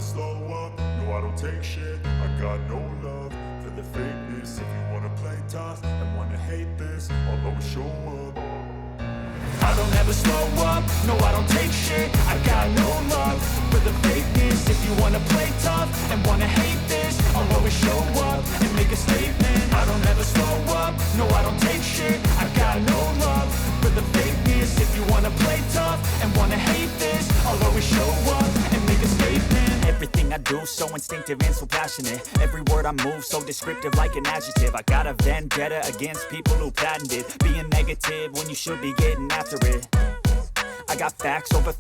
slow up, no I don't take shit. I got no love for the fakeness. If you wanna play tough and wanna hate this, I'll always show up. I don't ever slow up, no I don't take shit. I got no love for the fakeness. If you wanna play tough and wanna hate this, I'll always show up and make a statement. I don't ever slow up, no I don't take shit. I got no love for the fakeness. If you wanna play tough and wanna hate this, I'll always show up and make a statement. Everything I do so instinctive and so passionate. Every word I move so descriptive like an adjective. I got a vendetta against people who patented being negative when you should be getting after it. I got facts over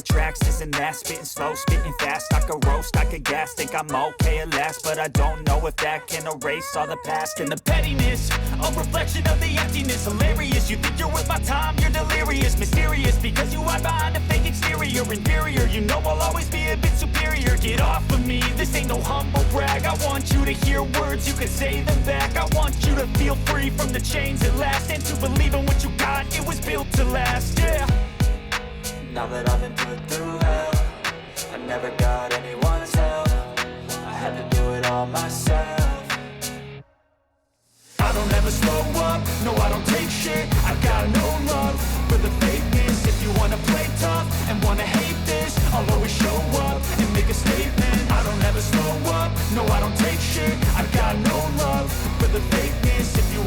tracks, this and that. Spitting slow, spitting fast. I could roast, I could gas. Think I'm okay at last, but I don't know if that can erase all the past. And the pettiness, a reflection of the emptiness. Hilarious, you think you're worth my time, you're delirious. Mysterious, because you hide behind a fake exterior. Inferior, you know I'll always be a bit superior. Get off of me, this ain't no humble brag. I want you to hear words, you can say them back. I want you to feel free from the chains at last, and to believe in what you got, it was built to last, yeah. Now that I've been put through hell, I never got anyone's help. I had to do it all myself. I don't ever slow up, no I don't take shit. I got no love for the fakeness. If you wanna play tough and wanna hate this, I'll always show up and make a statement. I don't ever slow up, no I don't take shit. I got no love for the fakeness. If you